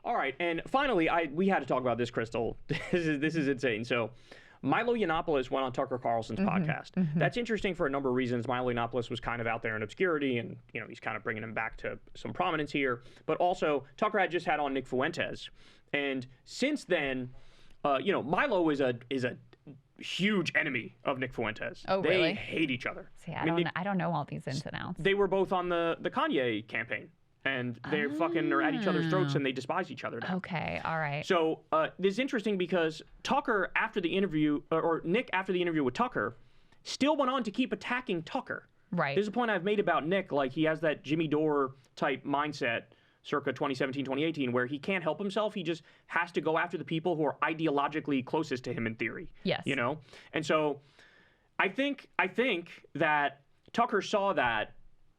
All right, and finally, we had to talk about this, Crystal. This is insane. So, Milo Yiannopoulos went on Tucker Carlson's podcast. That's interesting for a number of reasons. Milo Yiannopoulos was kind of out there in obscurity, and he's kind of bringing him back to some prominence here. But also, Tucker had just had on Nick Fuentes, and since then, Milo is a huge enemy of Nick Fuentes. Oh, really? They hate each other. See, I don't know all these ins and outs. They were both on the Kanye campaign. And they're fucking are at each other's throats, and they despise each other now. Okay, all right. So this is interesting because Tucker, after the interview, or Nick, after the interview with Tucker, still went on to keep attacking Tucker. Right. There's a point I've made about Nick, like he has that Jimmy Dore type mindset circa 2017, 2018, where he can't help himself. He just has to go after the people who are ideologically closest to him in theory. Yes. And so I think that Tucker saw that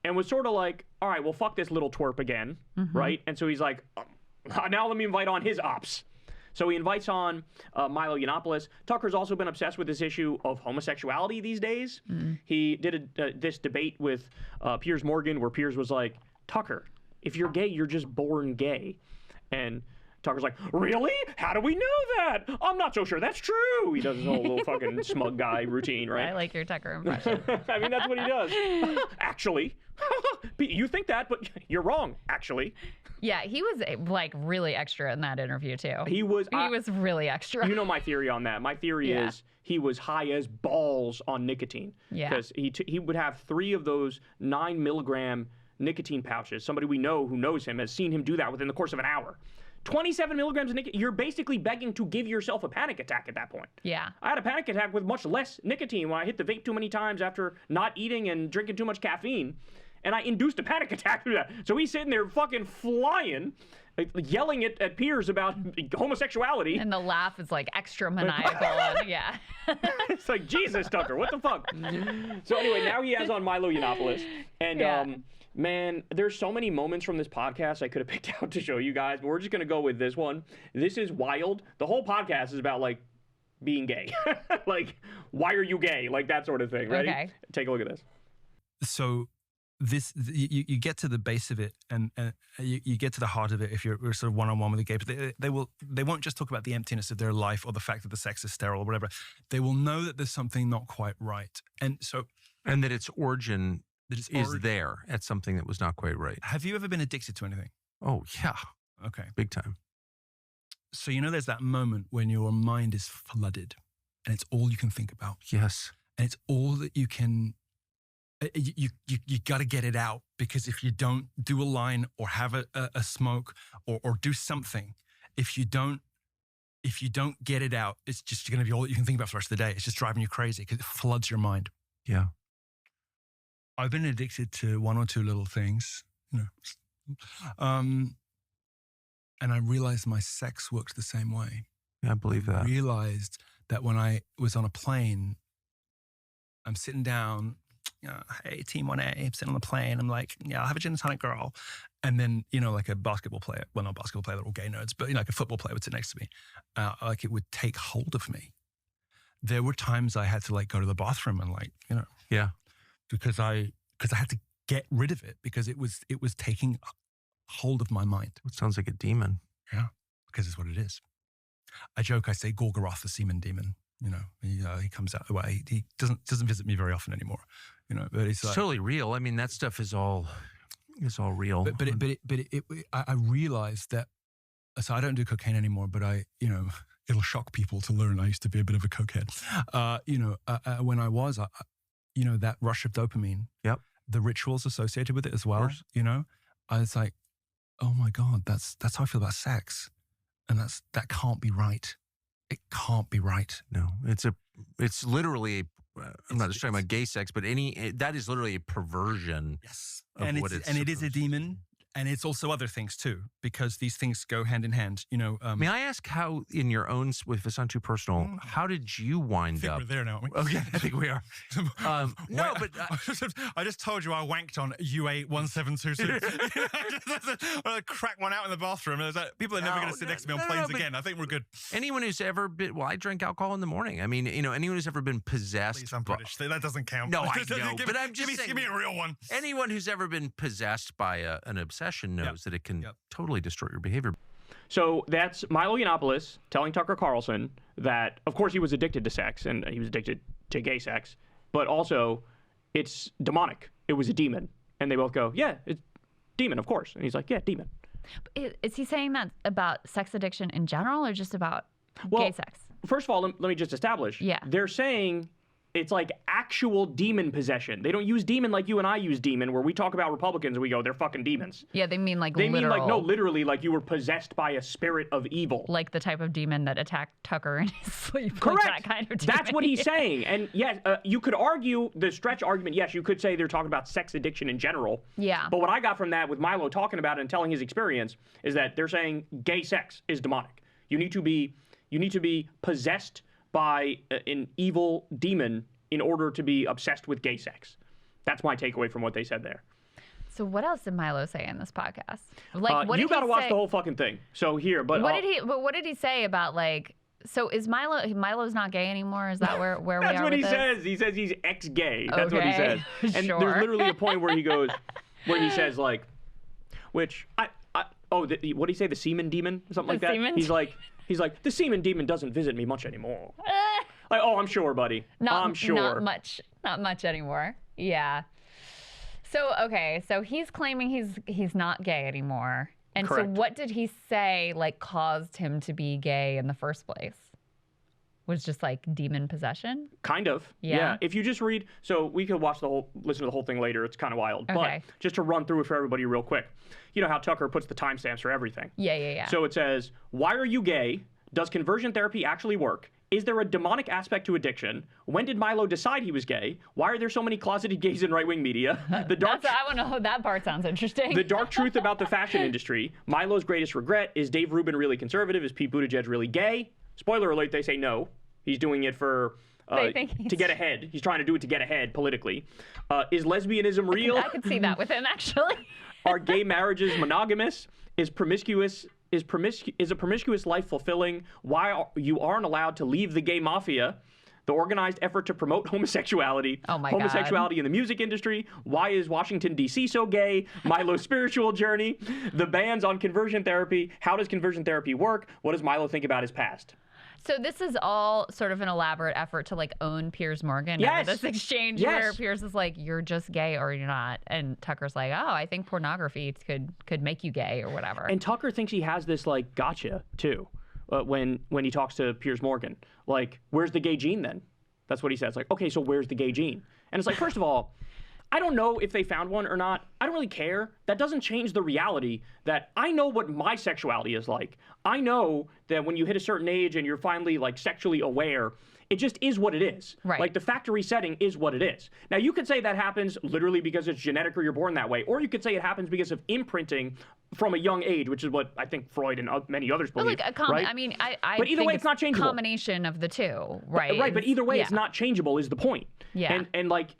and was sort of like, all right, well, fuck this little twerp again, right? And so he's like, now let me invite on his ops. So he invites on Milo Yiannopoulos. Tucker's also been obsessed with this issue of homosexuality these days. He did this debate with Piers Morgan where Piers was like, Tucker, if you're gay, you're just born gay. And Tucker's like, really? How do we know that? I'm not so sure that's true. He does his whole little fucking smug guy routine, right? I like your Tucker impression. I mean, that's what he does. Actually. You think that, but you're wrong, actually. Yeah, he was like really extra in that interview too. He was really extra. You know my theory on that. My theory is he was high as balls on nicotine. Yeah. Because he would have 3 of those 9 milligram nicotine pouches. Somebody we know who knows him has seen him do that within the course of an hour. 27 milligrams of nicotine. You're basically begging to give yourself a panic attack at that point. Yeah. I had a panic attack with much less nicotine when I hit the vape too many times after not eating and drinking too much caffeine. And I induced a panic attack through that. So he's sitting there fucking flying, yelling at Piers about homosexuality. And the laugh is like extra maniacal. Yeah. It's like, Jesus, Tucker, what the fuck? So anyway, now he has on Milo Yiannopoulos. And man, there's so many moments from this podcast I could have picked out to show you guys, but we're just going to go with this one. This is wild. The whole podcast is about, like, being gay. Like, why are you gay? Like, that sort of thing. Ready? Okay. Take a look at this. So you get to the base of it, and you get to the heart of it if you're sort of one-on-one with a gay. But they won't just talk about the emptiness of their life or the fact that the sex is sterile or whatever. They will know that there's something not quite right. And that its origin is there at something that was not quite right. Have you ever been addicted to anything? Oh, yeah. Okay. Big time. So there's that moment when your mind is flooded and it's all you can think about. Yes. And it's all that you can, you got to get it out, because if you don't do a line or have a smoke or do something, if you don't get it out, it's just going to be all that you can think about for the rest of the day. It's just driving you crazy because it floods your mind. Yeah. I've been addicted to 1 or 2 little things, and I realized my sex worked the same way. Yeah, I believe that. I realized that when I was on a plane, I'm sitting down, hey, team 1A, I'm sitting on the plane, I'm like, yeah, I'll have a gin and tonic, girl. And then, like a basketball player, well, not basketball player, they're all gay nerds, but like a football player would sit next to me. Like it would take hold of me. There were times I had to like go to the bathroom and like, Yeah. Because I had to get rid of it because it was taking hold of my mind. It sounds like a demon. Yeah, because it's what it is. I joke, I say Gorgoroth, the semen demon. He comes out. Well, he doesn't visit me very often anymore. But it's like, totally real. I mean, that stuff is all real. But I realized that. So I don't do cocaine anymore, but it'll shock people to learn I used to be a bit of a cokehead. When I was, that rush of dopamine. Yep. The rituals associated with it as well. I was like, oh my God, that's how I feel about sex, and that can't be right. It can't be right. No, it's literally. I'm not just talking about gay sex, but that is literally a perversion. Yes, and it is a demon. And it's also other things too, because these things go hand in hand. May I ask how, in your own, if it's not too personal, how did you wind up? We're there now, aren't we? Okay, I think we are. No, but I just told you I wanked on UA1722. I cracked one out in the bathroom. And people are never going to sit next to me on planes again. I think we're good. Anyone who's ever been, I drink alcohol in the morning. I mean, anyone who's ever been possessed. Please, I'm British. That doesn't count. No, I know. But I'm just saying. Give me a real one. Anyone who's ever been possessed by an obsession knows that it can totally destroy your behavior. So that's Milo Yiannopoulos telling Tucker Carlson that, of course, he was addicted to sex and he was addicted to gay sex, but also it's demonic. It was a demon. And they both go, yeah, it's demon, of course. And he's like, yeah, demon. Is he saying that about sex addiction in general or just about gay sex? First of all, let me just establish. Yeah. They're saying it's like actual demon possession. They don't use demon like you and I use demon, where we talk about Republicans and we go, they're fucking demons. Yeah, they mean like They literal. mean like, no, literally, like you were possessed by a spirit of evil. Like the type of demon that attacked Tucker in his sleep. Correct. Like that kind of demon. That's what he's saying. And yes, you could argue the stretch argument. Yes, you could say they're talking about sex addiction in general. Yeah. But what I got from that with Milo talking about it and telling his experience is that they're saying gay sex is demonic. You need to be possessed by an evil demon in order to be obsessed with gay sex. That's my takeaway from what they said there. So what else did Milo say in this podcast? Like, what you got to watch the whole fucking thing. So here, but what did he say about like? So is Milo's not gay anymore? Is that where we are? That's what with he this? says. He says he's ex-gay. That's what he says. And Sure. there's literally a point where he goes, where he says like, which what did he say? The semen demon, something like that. Semen? He's like the semen demon doesn't visit me much anymore. Like, oh, I'm sure, buddy. I'm sure. Not much anymore. Yeah. So okay, so he's claiming he's not gay anymore. And Correct. So what did he say like caused him to be gay in the first place? Was just like demon possession? Kind of. Yeah. If you just read, so we could listen to the whole thing later. It's kind of wild. Okay. But just to run through it for everybody real quick. You know how Tucker puts the timestamps for everything. Yeah. So it says, why are you gay? Does conversion therapy actually work? Is there a demonic aspect to addiction? When did Milo decide he was gay? Why are there so many closeted gays in right-wing media? I want to know. That part sounds interesting. The dark truth about the fashion industry. Milo's greatest regret. Is Dave Rubin really conservative? Is Pete Buttigieg really gay? Spoiler alert, they say no. He's doing it for to get ahead. He's trying to do it to get ahead politically. Is lesbianism real? I could see that with him, actually. Are gay marriages monogamous? Is a promiscuous life fulfilling? Why you aren't allowed to leave the gay mafia? The organized effort to promote homosexuality. Oh my homosexuality in the music industry. Why is Washington, D.C. so gay? Milo's spiritual journey. The bans on conversion therapy. How does conversion therapy work? What does Milo think about his past? So this is all sort of an elaborate effort to like own Piers Morgan. Yes. This exchange where Piers is like, you're just gay or you're not. And Tucker's like, oh, I think pornography could make you gay or whatever. And Tucker thinks he has this like gotcha too when he talks to Piers Morgan. Like, where's the gay gene then? That's what he says. Like, okay, so where's the gay gene? And it's like, first of all, I don't know if they found one or not. I don't really care. That doesn't change the reality that I know what my sexuality is like. I know that when you hit a certain age and you're finally like sexually aware, it just is what it is. Right. Like the factory setting is what it is. Now you could say that happens literally because it's genetic or you're born that way, or you could say it happens because of imprinting from a young age, which is what I think Freud and many others believe. Like right? I mean, but either think way, it's not changeable. Combination of the two, right? Right, but either way, it's not changeable is the point. Yeah. And like,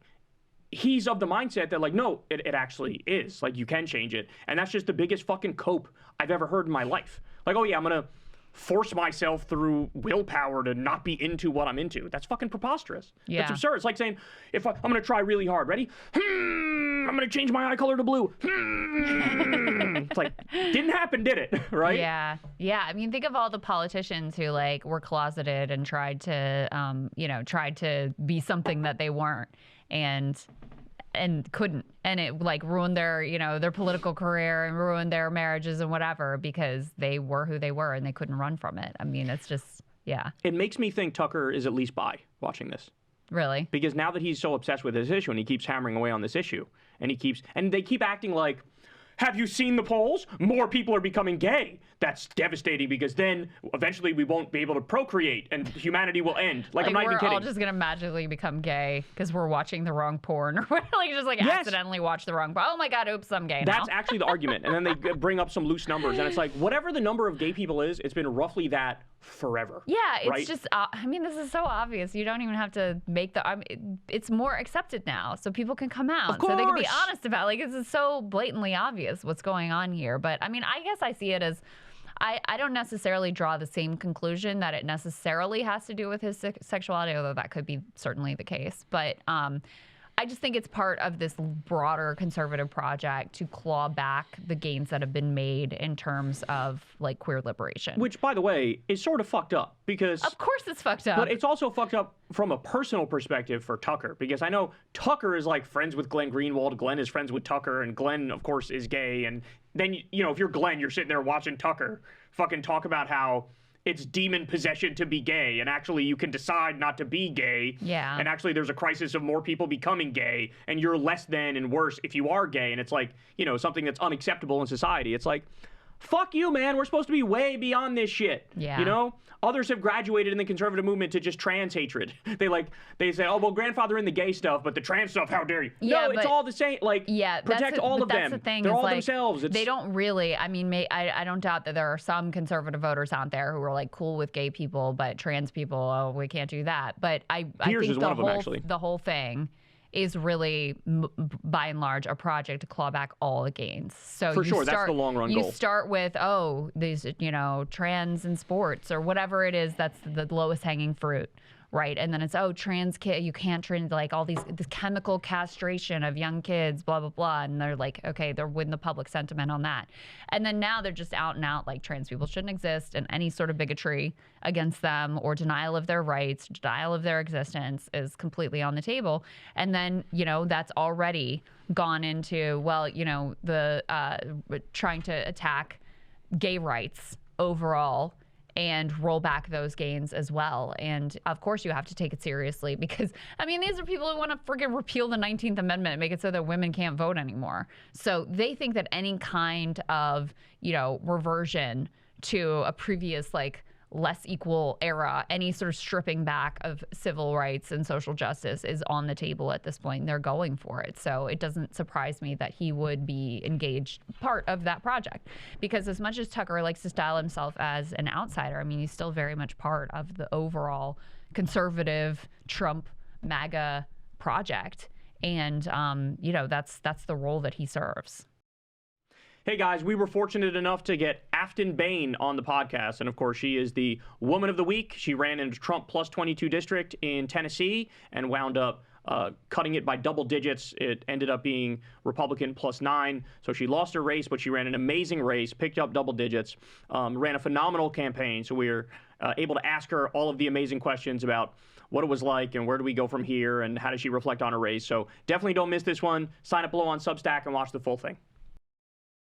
he's of the mindset that like, no, it actually is. Like, you can change it. And that's just the biggest fucking cope I've ever heard in my life. Like, oh yeah, I'm going to force myself through willpower to not be into what I'm into. That's fucking preposterous. Yeah. That's absurd. It's like saying, if I'm going to try really hard. Ready? I'm going to change my eye color to blue. It's like, didn't happen, did it? Right? Yeah. Yeah. I mean, think of all the politicians who like were closeted and tried to be something that they weren't and couldn't, and it like ruined their political career and ruined their marriages and whatever because they were who they were and they couldn't run from it. I mean, it's just, yeah. It makes me think Tucker is at least bi watching this. Really? Because now that he's so obsessed with this issue and he keeps hammering away on this issue and they keep acting like, have you seen the polls? More people are becoming gay. That's devastating because then eventually we won't be able to procreate and humanity will end. Like I'm not even kidding. We're all just going to magically become gay because we're watching the wrong porn or accidentally watch the wrong porn. Oh my God, oops, I'm gay now. That's actually the argument. And then they bring up some loose numbers and it's like, whatever the number of gay people is, it's been roughly that forever. Yeah, it's right? just, I mean, this is so obvious. You don't even have to make it's more accepted now so people can come out. Of course. So they can be honest about like, this is so blatantly obvious what's going on here. But I mean, I guess I see it as, I don't necessarily draw the same conclusion that it necessarily has to do with his sexuality, although that could be certainly the case. But I just think it's part of this broader conservative project to claw back the gains that have been made in terms of like queer liberation. Which, by the way, is sort of fucked up because... Of course it's fucked up. But it's also fucked up from a personal perspective for Tucker, because I know Tucker is like friends with Glenn Greenwald. Glenn is friends with Tucker, and Glenn, of course, is gay. And then, you know, if you're Glenn, you're sitting there watching Tucker fucking talk about how it's demon possession to be gay, and actually you can decide not to be gay. Yeah. And actually there's a crisis of more people becoming gay, and you're less than and worse if you are gay. And it's like, you know, something that's unacceptable in society. It's like, fuck you, man. We're supposed to be way beyond this shit. Yeah. You know? Others have graduated in the conservative movement to just trans hatred. They say, oh, well, grandfather in the gay stuff, but the trans stuff, how dare you? Yeah, no, it's all the same. Like, protect all of them. That's the thing. They're all like, themselves. They don't really, I mean, I don't doubt that there are some conservative voters out there who are like cool with gay people, but trans people, oh, we can't do that. But I Piers think is one of them, actually. The whole thing is really, by and large, a project to claw back all the gains. So for sure, that's the long run goal. You start with, oh, these, you know, trans in sports or whatever it is, that's the lowest hanging fruit, right? And then it's, oh, trans kid, you can't trans, like all this chemical castration of young kids, blah, blah, blah. And they're like, okay, they're winning the public sentiment on that. And then now they're just out and out like trans people shouldn't exist, and any sort of bigotry against them or denial of their rights, denial of their existence is completely on the table. And then, you know, that's already gone into, well, you know, the trying to attack gay rights overall and roll back those gains as well. And of course you have to take it seriously because, I mean, these are people who want to freaking repeal the 19th Amendment and make it so that women can't vote anymore. So they think that any kind of, you know, reversion to a previous, like, less equal era, any sort of stripping back of civil rights and social justice is on the table at this point. They're going for it. So it doesn't surprise me that he would be engaged part of that project, because as much as Tucker likes to style himself as an outsider, I mean, he's still very much part of the overall conservative Trump MAGA project. And, you know, that's the role that he serves. Hey guys, we were fortunate enough to get Afton Bain on the podcast, and of course she is the Woman of the Week. She ran in Trump plus 22 district in Tennessee and wound up cutting it by double digits. It ended up being Republican plus 9, so she lost her race, but she ran an amazing race, picked up double digits, ran a phenomenal campaign, so we were able to ask her all of the amazing questions about what it was like and where do we go from here and how does she reflect on her race. So definitely don't miss this one. Sign up below on Substack and watch the full thing.